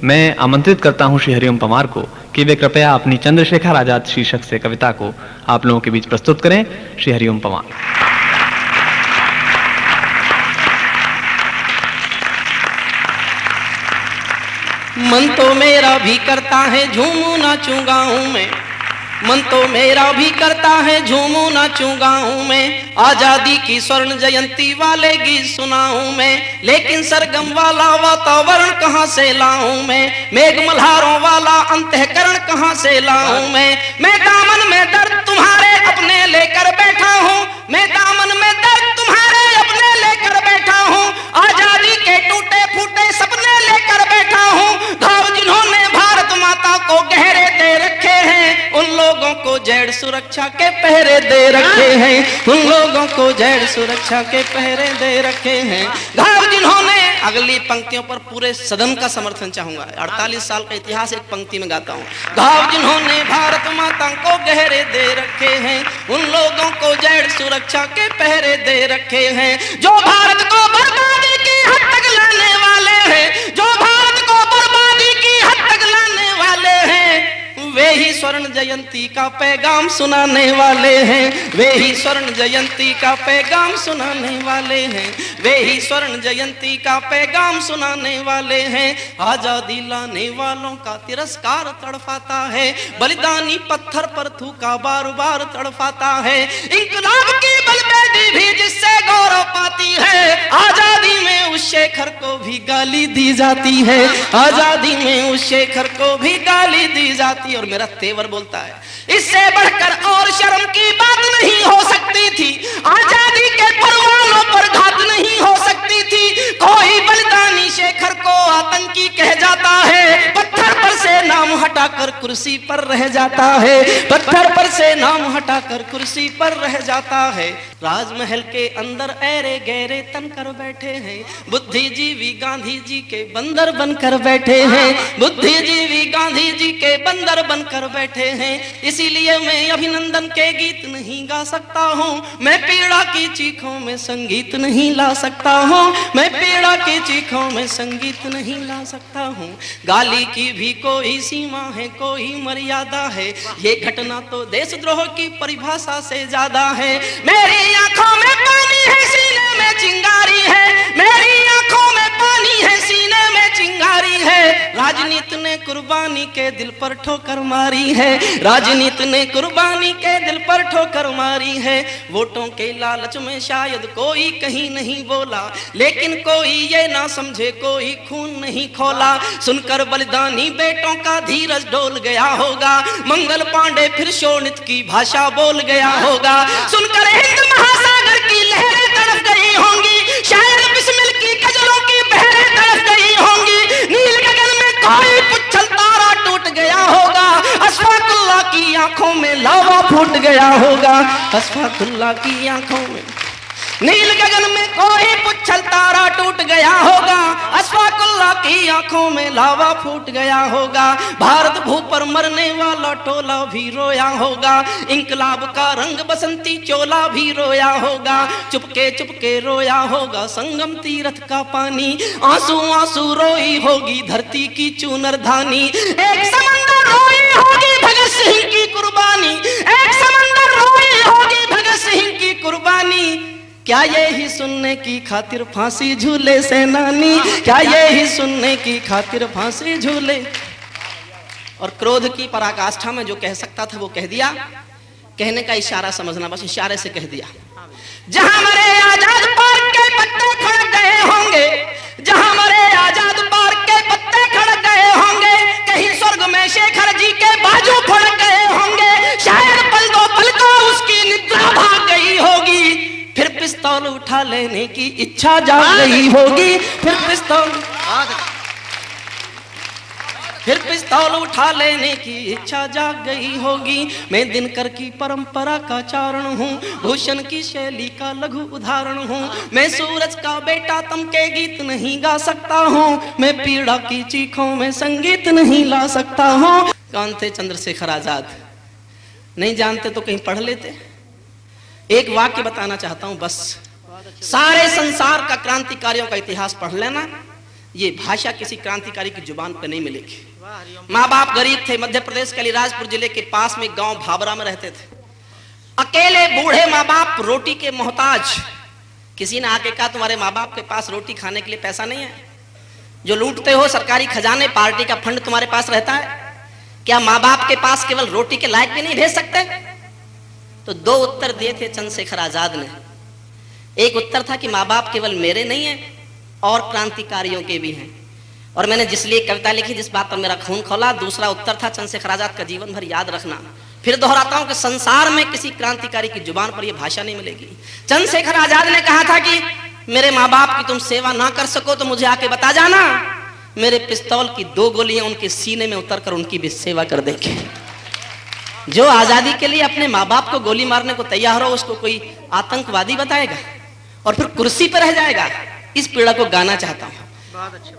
मैं आमंत्रित करता हूं श्री हरिओम पवार को कि वे कृपया अपनी चंद्रशेखर आजाद शीर्षक से कविता को आप लोगों के बीच प्रस्तुत करें। श्री हरिओम पवार। मन तो मेरा भी करता है झूमू नाचूं गाऊं में, मन तो मेरा भी करता है झूमू नाचूं गाऊं में, आजादी की स्वर्ण जयंती वाले गीत सुनाऊं मैं, लेकिन सरगम वाला वातावरण कहां से लाऊं मैं मल्हारों वाला अंतःकरण कहां से लाऊं मैं दामन में दर्द तुम्हारे अपने लेकर बैठा हूं, मैं दामन में दर्द तुम्हारे अपने लेकर बैठा हूं, आजादी के टूटे फूटे सपने लेकर बैठा हूं, घाव जिन्होंने भारत माता को गहरे दे रखे हैं, उन लोगों को जेड सुरक्षा के पहरे दे रखे हैं, उन लोगों को जेड सुरक्षा के पहरे दे रखे हैं, घाव जिन्होंने। अगली पंक्तियों पर पूरे सदन का समर्थन चाहूंगा, 48 साल का इतिहास एक पंक्ति में गाता हूं। घाव जिन्होंने भारत माता को गहरे दे रखे हैं, उन लोगों को जेड सुरक्षा के पहरे दे रखे हैं, जो भारत को बर्बादी की हद तक लाने वाले हैं, जो भारत को बर्बादी की हद तक लाने वाले हैं, वे ही स्वर्ण जयंती का पैगाम सुनाने वाले हैं, वे ही स्वर्ण जयंती का पैगाम सुनाने वाले हैं, वे ही स्वर्ण जयंती का पैगाम सुनाने वाले हैं। आजादी लाने वालों का तिरस्कार तड़फाता है, बलिदानी पत्थर पर थूका बार बार तड़फाता है, इंकलाब की बलबेटी भी जिससे गौरव पाती है, आजादी में उस शेखर को भी गाली दी जाती है, आजादी में उस शेखर को भी गाली दी जाती है। और मेरा तेवर बोलता है, इससे बढ़कर और शर्म की बात नहीं हो सकती थी, आजादी के परवानों पर घात नहीं हो सकती थी, कोई बलिदानी शेखर को आतंकी कह जाता है, पत्थर पर से नाम हटाकर कुर्सी पर रह जाता है, पत्थर पर से नाम हटाकर कुर्सी पर रह जाता है। राजमहल के अंदर ऐरे गहरे तन कर बैठे हैं, बुद्धिजीवी गांधी जी के बंदर बनकर बैठे हैं, बुद्धिजीवी गांधी जी के बंदर बनकर बैठे हैं, इसीलिए मैं अभिनंदन के गीत नहीं गा सकता हूँ, मैं पीड़ा की चीखों में संगीत नहीं ला सकता हूँ, मैं पीड़ा की चीखों में संगीत नहीं ला सकता हूँ। गाली की भी कोई सीमा है, कोई मर्यादा है, ये घटना तो देशद्रोह की परिभाषा से ज्यादा है। मेरी आंखों में पानी है, सीने में चिंगारी है, मेरी आंखों में पानी है, सीने में चिंगारी है, राजनीति ने कुर्बानी के दिल पर ठोकर मारी है, राजनीति ने कुर्बानी के दिल पर ठोकर मारी है। वोटों के लालच में शायद कोई कहीं नहीं बोला, लेकिन कोई ये ना समझे कोई खून नहीं खोला, सुनकर बलिदानी बेटों का धीरज डोल गया होगा, मंगल पांडे फिर शोणित की भाषा बोल गया होगा, सुनकर हिंद महासागर की लहरें तड़प गई होंगी, शायद बिस्मिल की गजलों की बहरें तड़प गई होंगी, नील गगन में कोई पुच्छल तारा टूट गया होगा, अशफाकुल्लाह की आंखों में लावा फूट गया होगा, अशफाकुल्लाह की आंखों में नील गगन में कोई पुच्छल तारा टूट गया होगा, अशफाकुल्लाह की आंखों में लावा फूट गया होगा, भारत भू पर मरने वाला टोला भी रोया होगा, इंकलाब का रंग बसंती चोला भी रोया होगा, चुपके चुपके रोया होगा संगम तीरथ का पानी, आंसू आंसू रोई होगी धरती की चूनर धानी, एक समंदर रोई होगी भगत सिंह की कुर्बानी, एक समंदर रोई होगी भगत सिंह की कुर्बानी। क्या ये ही सुनने की खातिर फांसी झूले सेनानी, क्या ये ही सुनने की खातिर फांसी झूले। और क्रोध की पराकाष्ठा में जो कह सकता था वो कह दिया, कहने का इशारा समझना, बस इशारे से कह दिया। जहां मरे आजाद पार्क के पत्ते खड़ गए होंगे, जहां मरे आजाद पार्क के पत्ते खड़ गए होंगे, कहीं स्वर्ग में शेखर जी के बाजू फड़ गए होंगे, शायद पल दो पल को उसकी निद्रा भाग गई होगी, फिर पिस्तौल उठा लेने की इच्छा जाग गई होगी, फिर पिस्तौल उठा लेने की इच्छा जाग गई होगी। मैं दिनकर की परंपरा का चारण हूँ, भूषण की शैली का लघु उदाहरण हूँ, मैं सूरज का बेटा तम के गीत नहीं गा सकता हूँ, मैं पीड़ा की चीखों में संगीत नहीं ला सकता हूँ। कौन थे चंद्रशेखर आजाद? नहीं जानते तो कहीं पढ़ लेते। एक वाक्य बताना चाहता हूं बस, सारे संसार का क्रांतिकारियों का इतिहास पढ़ लेना, ये भाषा किसी क्रांतिकारी की जुबान पर नहीं मिलेगी। माँ बाप गरीब थे, मध्य प्रदेश के अलीराजपुर जिले के पास में गांव भाबरा में रहते थे। अकेले बूढ़े माँ बाप, रोटी के मोहताज। किसी ने आके कहा तुम्हारे माँ बाप के पास रोटी खाने के लिए पैसा नहीं है? जो लूटते हो सरकारी खजाने, पार्टी का फंड तुम्हारे पास रहता है, क्या माँ बाप के पास केवल रोटी के लायक भी नहीं भेज सकते? तो दो उत्तर दिए थे चंद्रशेखर आजाद ने। एक उत्तर था कि माँ बाप केवल मेरे नहीं है और क्रांतिकारियों के भी हैं, और मैंने जिसलिए कविता लिखी जिस बात पर मेरा खून खौला। दूसरा उत्तर था चंद्रशेखर आजाद का जीवन भर याद रखना। फिर दोहराता हूं कि संसार में किसी क्रांतिकारी की जुबान पर यह भाषा नहीं मिलेगी। चंद्रशेखर आजाद ने कहा था कि मेरे माँ बाप की तुम सेवा ना कर सको तो मुझे आके बता जाना, मेरे पिस्तौल की 2 गोलियां उनके सीने में उतरकर उनकी भी सेवा कर देंगे। जो आजादी के लिए अपने माँ बाप को गोली मारने को तैयार हो, उसको कोई आतंकवादी बताएगा और फिर कुर्सी पर रह जाएगा। इस पीड़ा को गाना चाहता हूं। बहुत अच्छा।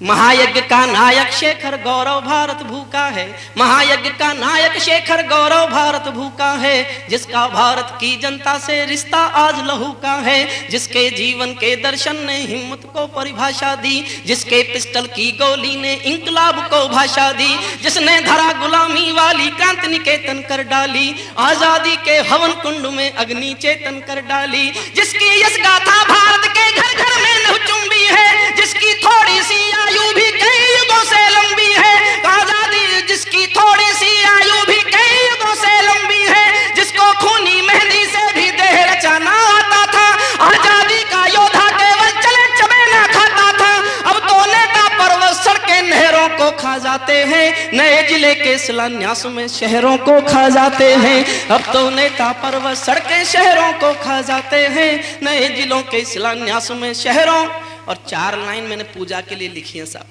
महायज्ञ का नायक शेखर गौरव भारत भूखा है, महायज्ञ का नायक शेखर गौरव भारत भूखा है, जिसका भारत की जनता से रिश्ता आज लहू का है, जिसके जीवन के दर्शन ने हिम्मत को परिभाषा दी, जिसके पिस्टल की गोली ने इंकलाब को भाषा दी, जिसने धरा गुलामी वाली क्रांति निकेतन कर डाली, आजादी के हवन कुंड में अग्नि चेतन कर डाली, जिसकी यश गाथा भारत के घर घर में नहुचुंबी है, जिसकी थोड़ी सी आयु भी कई युगों से लंबी है, आजादी जिसकी थोड़ी सी आयु भी कई युगों से लंबी है, जिसको खूनी मेहंदी से भी देह रचाना आता था, आजादी का योद्धा केवल चले चबे ना खाता था। अब तो नेता पर्वत सड़कें नहरों को खा जाते हैं, नए जिले के शिलान्यास में शहरों को खा जाते हैं। अब तो नेता पर्वत सड़कें शहरों को खा जाते हैं, नए जिलों के शिलान्यास में शहरों। और 4 लाइन मैंने पूजा के लिए लिखी है साहब।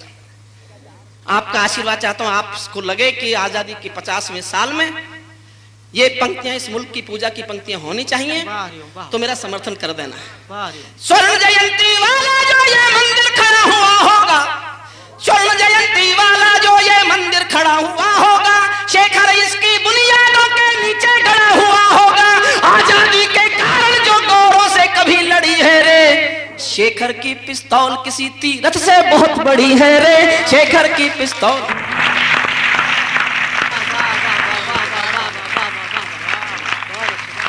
आपका आशीर्वाद चाहता हूं, आपको लगे कि आजादी के 50वें साल में ये पंक्तियां, इस मुल्क की पूजा की पंक्तियां होनी चाहिए, तो मेरा समर्थन कर देना। स्वर्ण जयंती वाला जो ये मंदिर खड़ा हुआ होगा, स्वर्ण जयंती वाला जो ये मंदिर खड़ा हुआ होगा, शेखर इसकी बुनियादों के नीचे खड़ा हुआ होगा, आजादी के कारण जो गौरों से कभी लड़ी है रे, शेखर की पिस्तौल किसी तीरथ से बहुत बड़ी है रे, शेखर की पिस्तौल।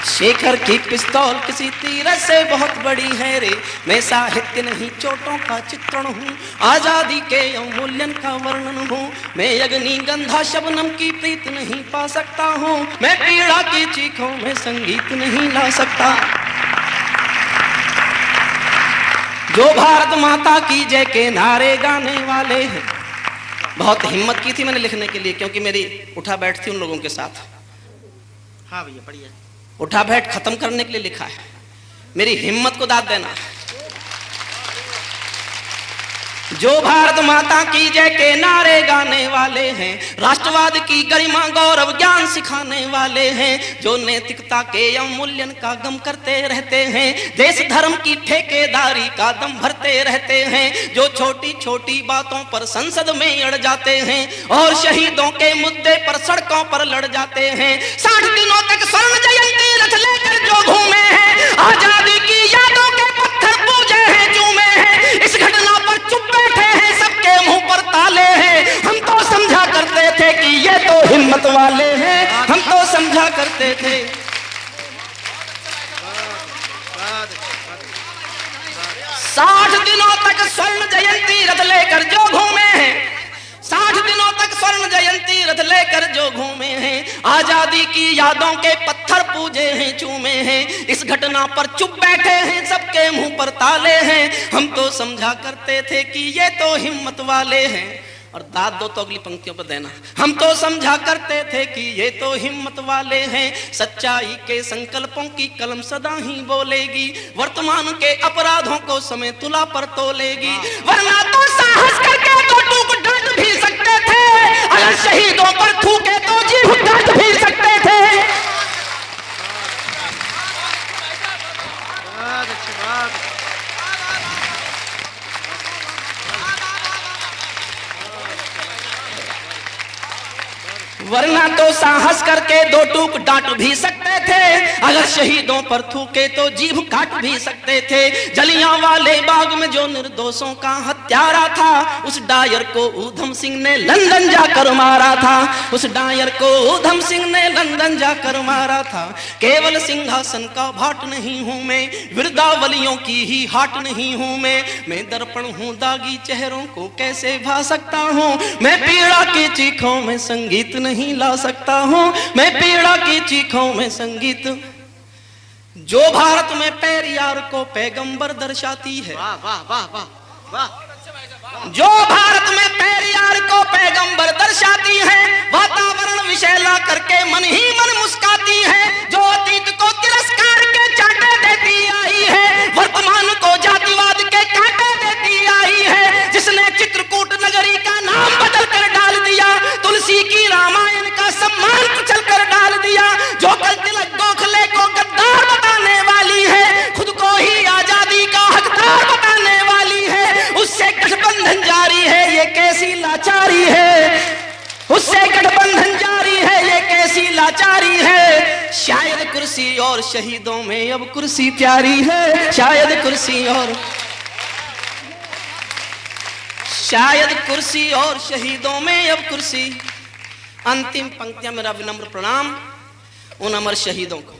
शेखर की पिस्तौल किसी तीरथ से बहुत बड़ी है रे, मैं साहित्य नहीं चोटों का चित्रण हूँ, आजादी के अवमूल्यन का वर्णन हूँ, मैं अग्नि गंधा शबनम की प्रीत नहीं पा सकता हूँ, मैं पीड़ा की चीखों में संगीत नहीं ला सकता। जो भारत माता की जय के नारे गाने वाले हैं। बहुत हिम्मत की थी मैंने लिखने के लिए, क्योंकि मेरी उठा बैठ थी उन लोगों के साथ। हाँ भैया बढ़िया। उठा बैठ खत्म करने के लिए लिखा है, मेरी हिम्मत को दाद देना। जो भारत माता की जय के नारे गाने वाले हैं, राष्ट्रवाद की गरिमा गौरव ज्ञान सिखाने वाले हैं, जो नैतिकता के अवमूल्यन का गम करते रहते हैं, देश धर्म की ठेकेदारी का दम भरते रहते हैं, जो छोटी छोटी बातों पर संसद में अड़ जाते हैं और शहीदों के मुद्दे पर सड़कों पर लड़ जाते हैं। 60 दिनों तक स्वर्ण जयंती रथ लेकर जो घूमे हैं, आजादी की यादों के पत्थर पूजे हैं, चूमे हैं, इस घटना पर चुप बैठे हैं, सबके मुंह पर ताले हैं। हम तो समझा करते थे कि ये तो हिम्मत वाले हैं, हम तो समझा करते थे। 60 दिनों तक स्वर्ण जयंती रथ लेकर जो घूमे हैं, 60 दिनों तक स्वर्ण जयंती रथ लेकर जो घूमे हैं, आजादी की यादों के पत्थर पूजे हैं, चूमे हैं, इस घटना पर चुप बैठे हैं, सबके मुंह पर ताले हैं। हम तो समझा करते थे कि ये तो हिम्मत वाले हैं। और दाद दो तो अगली पंक्तियों पर देना। हम तो समझा करते थे कि ये तो हिम्मत वाले हैं, सच्चाई के संकल्पों की कलम सदा ही बोलेगी, वर्तमान के अपराधों को समय तुला पर तोलेगी, वरना तो साहस करके तो टूक डांट भी सकते थे, अगर शहीदों पर थूके तो जीभ काट भी सकते थे। वरना तो साहस करके दो टूक डांट भी सकते थे, अगर शहीदों पर थूके तो जीभ काट भी सकते थे। जलियांवाले बाग में जो निर्दोषों का हत्यारा था, उस डायर को ऊधम सिंह ने लंदन जाकर मारा था, उस डायर को ऊधम सिंह ने लंदन जाकर मारा था। केवल सिंहासन का भाट नहीं हूं मैं, वृद्धावलियों की ही हाट नहीं हूं मैं दर्पण हूं, दागी चेहरों को कैसे भा सकता हूं, मैं पीड़ा की चीखों में संगीत नहीं ला सकता हूं, मैं पीड़ा की चीखों में संगीत। जो भारत में पेरियार को पैगंबर दर्शाती है, वाह वाह वाह वाह वाह, जो भारत में पेरियार को पैगंबर दर्शाती है, वातावरण विषैला करके मन ही मन मुस्काती है, जो अतीत को तिरस्कार के चाटे देती आई है, वर्तमान को जातिवाद के कांटे देती आई है, जिसने चित्रकूट नगरी का नाम बदल कर डाल दिया, तुलसी की रामायण का सम्मान कुचल कर डाल दिया, जो कल तिलक गोखले को गद्दार बताने वाली है, खुद को ही आजादी का हकदार बताने वाली है, उससे गठबंधन जारी है, ये कैसी लाचारी है, उससे गठबंधन जारी है, ये कैसी लाचारी है। शायद कुर्सी और शहीदों में अब कुर्सी प्यारी है, शायद कुर्सी और शहीदों में अब कुर्सी। अंतिम पंक्तियां, मेरा विनम्र प्रणाम उन अमर शहीदों को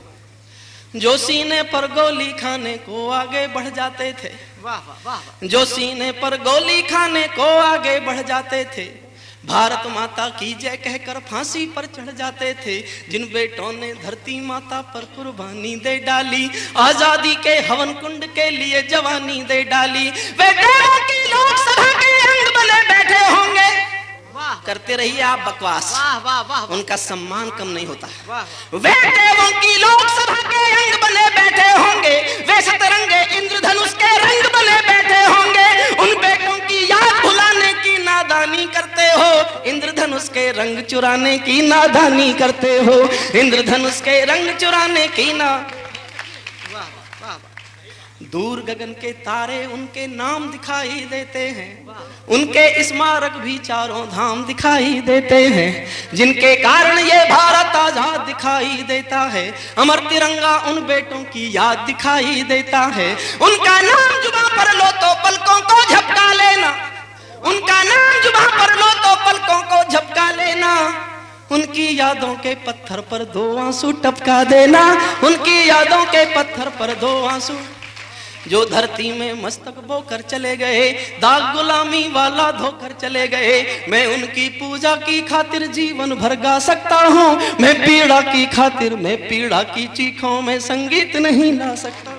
जो सीने पर गोली खाने को आगे बढ़ जाते थे, वाह वाह वाह, जो सीने पर गोली खाने को आगे बढ़ जाते थे, भारत माता की जय कहकर फांसी पर चढ़ जाते थे, जिन बेटों ने धरती माता पर कुर्बानी दे डाली, आजादी के हवन कुंड के लिए जवानी दे डाली, वे देवों की लोकसभा के अंग बने बैठे होंगे। करते रहिए आप बकवास, वाह वाह वाह, उनका सम्मान कम नहीं होता। वाह वे देवों की लोकसभा के अंग बने बैठे होंगे, वे सतरंगे इंद्रधनुष के रंग बने बैठे होंगे, उन बेटों की याद भुलाने की नादानी करते हो, इंद्रधनुष के रंग चुराने की नादानी करते हो, इंद्रधनुष के रंग चुराने की ना। दूर गगन के तारे उनके नाम दिखाई देते हैं, उनके स्मारक भी चारों धाम दिखाई देते हैं, जिनके कारण ये भारत आजाद दिखाई देता है, अमर तिरंगा उन बेटों की याद दिखाई देता है, उनका नाम जुबां पर लो तो पलकों को झपका लेना, उनका नाम जुबां पर लो तो पलकों को झपका लेना, उनकी यादों के पत्थर पर दो आंसू टपका देना, उनकी यादों के पत्थर पर दो आंसू। जो धरती में मस्तक बोकर चले गए, दाग गुलामी वाला धोकर चले गए, मैं उनकी पूजा की खातिर जीवन भर गा सकता हूँ, मैं पीड़ा की खातिर, मैं पीड़ा की चीखों में संगीत नहीं ला सकता।